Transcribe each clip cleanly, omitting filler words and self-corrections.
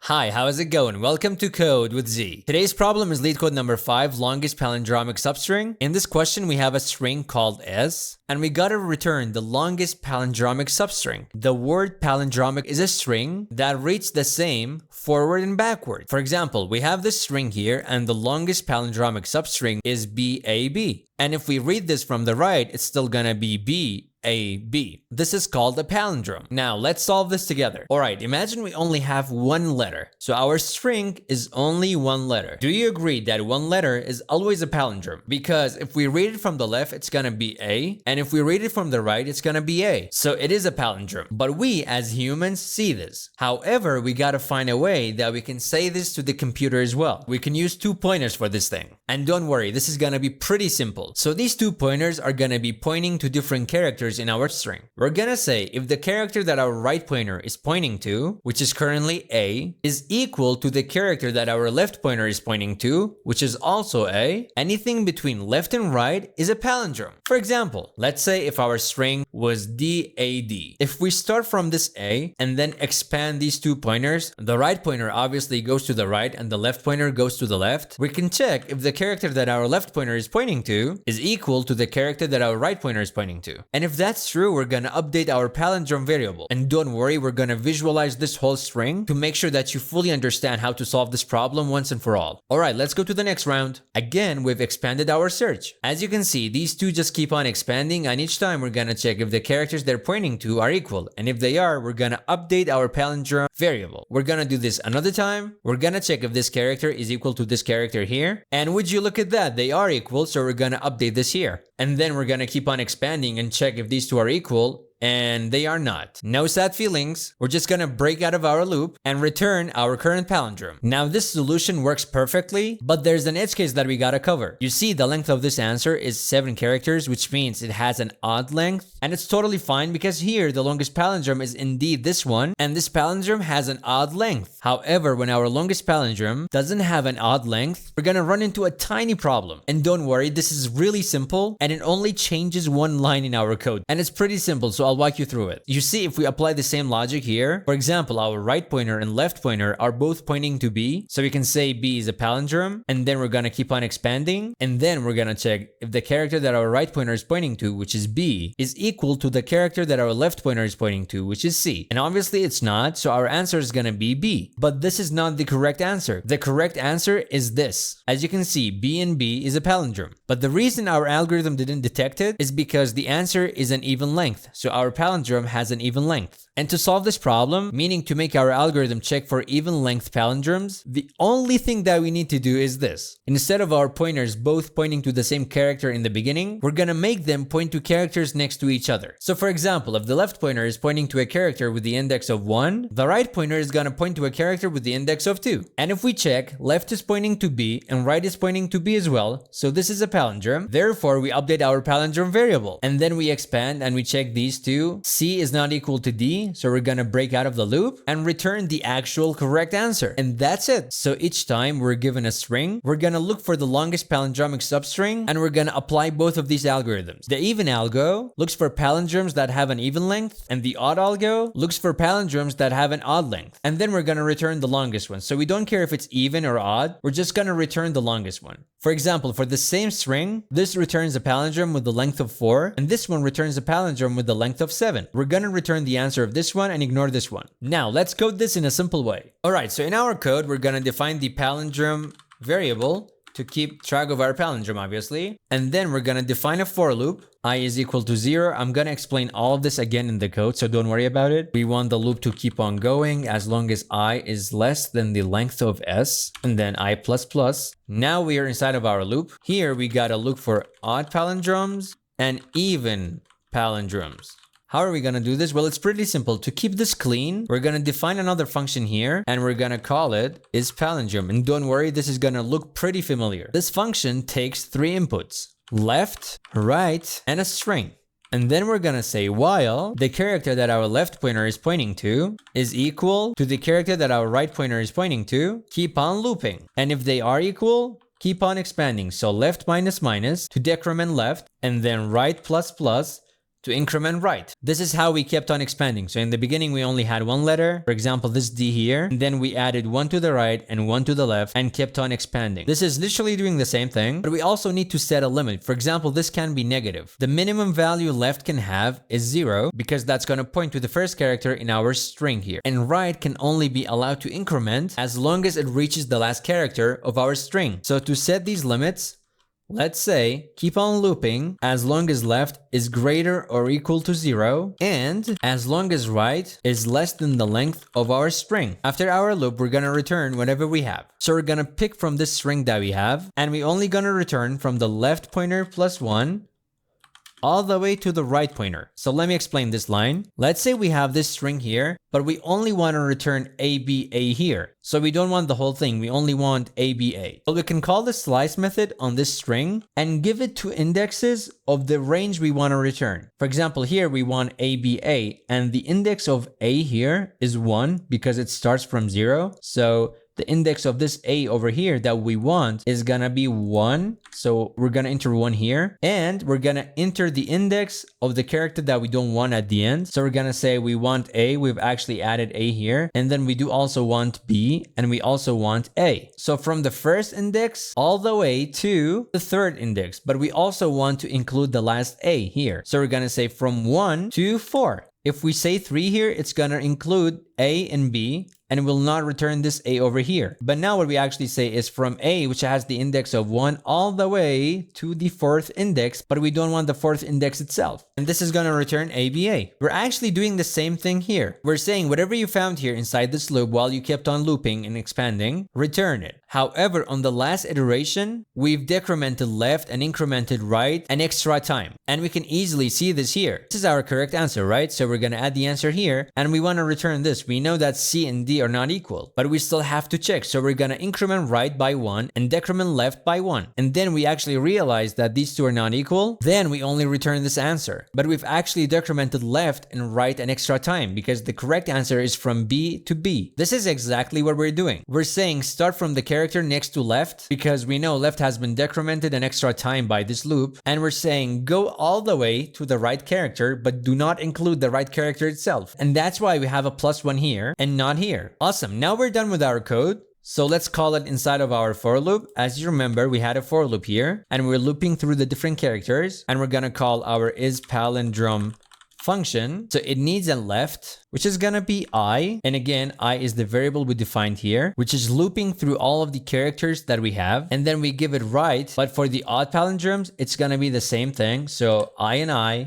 Hi, how's it going? Welcome to Code with Z. Today's problem is LeetCode number 5, longest palindromic substring. In this question, we have a string called S, and we gotta return the longest palindromic substring. The word palindromic is a string that reads the same forward and backward. For example, we have this string here, and the longest palindromic substring is BAB. And if we read this from the right, it's still gonna be BAB. This is called a palindrome. Now, let's solve this together. Alright, imagine we only have one letter. So our string is only one letter. Do you agree that one letter is always a palindrome? Because if we read it from the left, it's gonna be A. And if we read it from the right, it's gonna be A. So it is a palindrome. But we, as humans, see this. However, we gotta find a way that we can say this to the computer as well. We can use 2 pointers for this thing. And don't worry, this is gonna be pretty simple. So these 2 pointers are gonna be pointing to different characters in our string. We're gonna say if the character that our right pointer is pointing to, which is currently A, is equal to the character that our left pointer is pointing to, which is also A, anything between left and right is a palindrome. For example, let's say if our string was DAD. If we start from this A and then expand these 2 pointers, the right pointer obviously goes to the right and the left pointer goes to the left. We can check if the character that our left pointer is pointing to is equal to the character that our right pointer is pointing to. And if that's true, we're gonna update our palindrome variable. And don't worry, we're gonna visualize this whole string to make sure that you fully understand how to solve this problem once and for all. Alright, let's go to the next round. Again, we've expanded our search. As you can see, these 2 just keep on expanding, and each time we're gonna check if the characters they're pointing to are equal. And if they are, we're gonna update our palindrome variable. We're gonna do this another time. We're gonna check if this character is equal to this character here. And would you look at that? They are equal, so we're gonna update this here. And then we're gonna keep on expanding and check if these 2 are equal, and they are not. No sad feelings. We're just gonna break out of our loop and return our current palindrome. Now this solution works perfectly, but there's an edge case that we gotta cover. You see, the length of this answer is 7 characters, which means it has an odd length, and it's totally fine because here the longest palindrome is indeed this one, and this palindrome has an odd length. However, when our longest palindrome doesn't have an odd length, we're gonna run into a tiny problem. And don't worry, this is really simple, and it only changes one line in our code. And it's pretty simple, so I'll walk you through it. You see, if we apply the same logic here, for example, our right pointer and left pointer are both pointing to B, so we can say B is a palindrome, and then we're gonna keep on expanding, and then we're gonna check if the character that our right pointer is pointing to, which is B, is equal to the character that our left pointer is pointing to, which is C. And obviously it's not, so our answer is gonna be B. But this is not the correct answer. The correct answer is this. As you can see, B and B is a palindrome. But the reason our algorithm didn't detect it is because the answer is an even length, so our palindrome has an even length. And to solve this problem, meaning to make our algorithm check for even length palindromes, the only thing that we need to do is this. Instead of our pointers both pointing to the same character in the beginning, we're gonna make them point to characters next to each other. So for example, if the left pointer is pointing to a character with the index of 1, the right pointer is gonna point to a character with the index of 2. And if we check, left is pointing to B and right is pointing to B as well, so this is a palindrome. Therefore, we update our palindrome variable. And then we expand and we check these 2. C is not equal to D, so we're gonna break out of the loop and return the actual correct answer. And that's it. So each time we're given a string, we're gonna look for the longest palindromic substring, and we're gonna apply both of these algorithms. The even algo looks for palindromes that have an even length, and the odd algo looks for palindromes that have an odd length. And then we're gonna return the longest one. So we don't care if it's even or odd, we're just gonna return the longest one. For example, for the same string, this returns a palindrome with the length of 4, and this one returns a palindrome with the length of 7. We're gonna return the answer of this one and ignore this one. Now, let's code this in a simple way. Alright, so in our code, we're gonna define the palindrome variable to keep track of our palindrome, obviously. And then we're gonna define a for loop. I is equal to 0. I'm gonna explain all of this again in the code, so don't worry about it. We want the loop to keep on going as long as I is less than the length of S, and then I++. Now we are inside of our loop. Here we gotta look for odd palindromes and even palindromes. How are we gonna do this? Well, it's pretty simple. To keep this clean, we're gonna define another function here, and we're gonna call it isPalindrome. And don't worry, this is gonna look pretty familiar. This function takes 3 inputs: left, right, and a string. And then we're gonna say while the character that our left pointer is pointing to is equal to the character that our right pointer is pointing to, keep on looping. And if they are equal, keep on expanding. So left minus minus to decrement left, and then right plus plus to increment right. This is how we kept on expanding. So in the beginning, we only had one letter, for example, this D here, and then we added one to the right and one to the left and kept on expanding. This is literally doing the same thing, but we also need to set a limit. For example, this can be negative. The minimum value left can have is 0 because that's going to point to the first character in our string here. And right can only be allowed to increment as long as it reaches the last character of our string. So to set these limits, let's say keep on looping as long as left is greater or equal to 0 and as long as right is less than the length of our string. After our loop, we're gonna return whatever we have. So we're gonna pick from this string that we have, and we only gonna return from the left pointer plus 1 all the way to the right pointer. So let me explain this line. Let's say we have this string here, but we only want to return ABA here. So we don't want the whole thing. We only want ABA. So we can call the slice method on this string and give it 2 indexes of the range we want to return. For example, here we want ABA, and the index of A here is 1 because it starts from 0. So the index of this A over here that we want is gonna be 1. So we're gonna enter 1 here, and we're gonna enter the index of the character that we don't want at the end. So we're gonna say we want A, we've actually added A here, and then we do also want B, and we also want A. So from the first index all the way to the third index, but we also want to include the last A here. So we're gonna say from 1 to 4. If we say 3 here, it's gonna include A and B, and will not return this A over here. But now what we actually say is from A, which has the index of 1, all the way to the 4th index, but we don't want the 4th index itself. And this is gonna return ABA. We're actually doing the same thing here. We're saying whatever you found here inside this loop while you kept on looping and expanding, return it. However, on the last iteration, we've decremented left and incremented right an extra time. And we can easily see this here. This is our correct answer, right? So we're gonna add the answer here, and we wanna return this. We know that C and D are not equal, but we still have to check. So we're gonna increment right by 1 and decrement left by 1. And then we actually realize that these two are not equal. Then we only return this answer. But we've actually decremented left and right an extra time because the correct answer is from B to B. This is exactly what we're doing. We're saying start from the character next to left because we know left has been decremented an extra time by this loop. And we're saying go all the way to the right character, but do not include the right character itself. And that's why we have a +1 here and not here. Awesome. Now we're done with our code. So let's call it inside of our for loop. As you remember, we had a for loop here, and we're looping through the different characters, and we're gonna call our isPalindrome function. So it needs a left, which is gonna be I. And again, I is the variable we defined here, which is looping through all of the characters that we have. And then we give it right. But for the odd palindromes, it's gonna be the same thing. So I,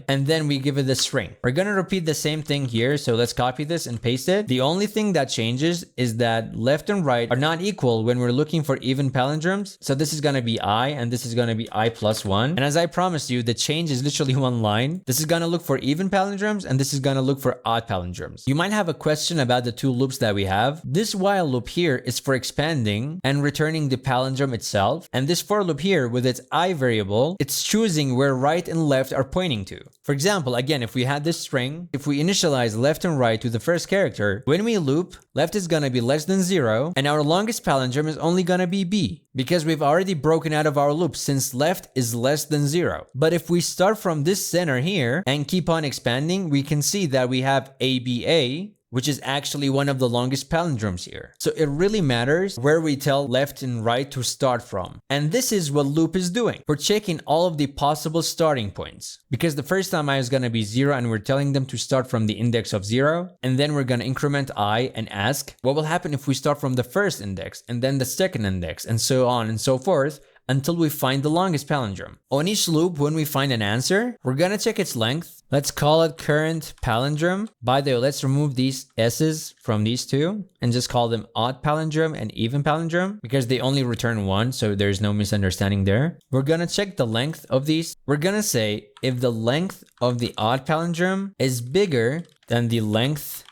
and then we give it the string. We're gonna repeat the same thing here. So let's copy this and paste it. The only thing that changes is that left and right are not equal when we're looking for even palindromes. So this is gonna be I, and this is gonna be I +1. And as I promised you, the change is literally one line. This is gonna look for even palindromes, and this is gonna look for odd palindromes. You might have a question about the 2 loops that we have. This while loop here is for expanding and returning the palindrome itself. And this for loop here with its I variable, it's choosing where right and left are pointing to. For example, again, if we had this string, if we initialize left and right to the first character, when we loop, left is gonna be less than 0, and our longest palindrome is only gonna be B, because we've already broken out of our loop since left is less than 0. But if we start from this center here and keep on expanding, we can see that we have ABA, which is actually one of the longest palindromes here. So it really matters where we tell left and right to start from. And this is what loop is doing. We're checking all of the possible starting points. Because the first time I is gonna be 0, and we're telling them to start from the index of 0. And then we're gonna increment I and ask, what will happen if we start from the first index and then the second index, and so on and so forth, until we find the longest palindrome. On each loop, when we find an answer, we're gonna check its length. Let's call it current palindrome. By the way, let's remove these S's from these two and just call them odd palindrome and even palindrome because they only return 1, so there's no misunderstanding there. We're gonna check the length of these. We're gonna say if the length of the odd palindrome is bigger than the length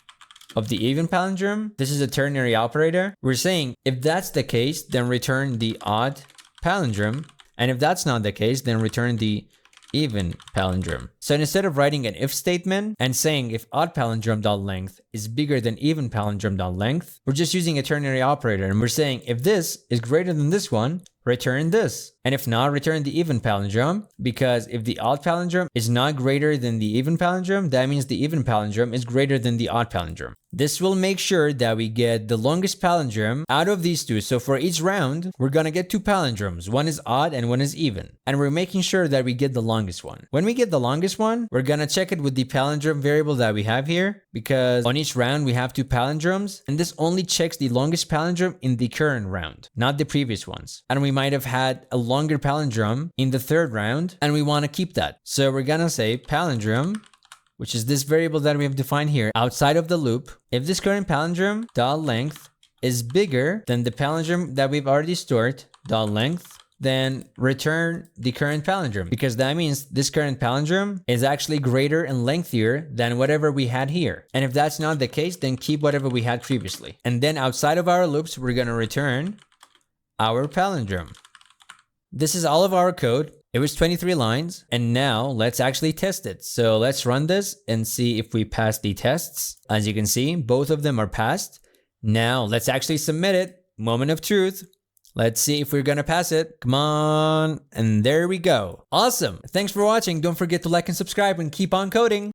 of the even palindrome, this is a ternary operator. We're saying if that's the case, then return the odd palindrome, and if that's not the case, then return the even palindrome. So instead of writing an if statement and saying if odd palindrome.length is bigger than even palindrome.length, we're just using a ternary operator, and we're saying if this is greater than this one, return this. And if not, return the even palindrome, because if the odd palindrome is not greater than the even palindrome, that means the even palindrome is greater than the odd palindrome. This will make sure that we get the longest palindrome out of these two. So for each round, we're gonna get two palindromes. One is odd and one is even. And we're making sure that we get the longest one. When we get the longest one, we're gonna check it with the palindrome variable that we have here, because on each round we have two palindromes, and this only checks the longest palindrome in the current round, not the previous ones. And we might have had a longer palindrome in the third round, and we wanna keep that. So we're gonna say palindrome, which is this variable that we have defined here, outside of the loop. If this current palindrome dot length is bigger than the palindrome that we've already stored, dot length, then return the current palindrome, because that means this current palindrome is actually greater and lengthier than whatever we had here. And if that's not the case, then keep whatever we had previously. And then outside of our loops, we're gonna return our palindrome. This is all of our code. It was 23 lines, and now let's actually test it. So let's run this and see if we pass the tests. As you can see, both of them are passed. Now let's actually submit it. Moment of truth. Let's see if we're gonna pass it. Come on. And there we go. Awesome. Thanks for watching. Don't forget to like and subscribe and keep on coding.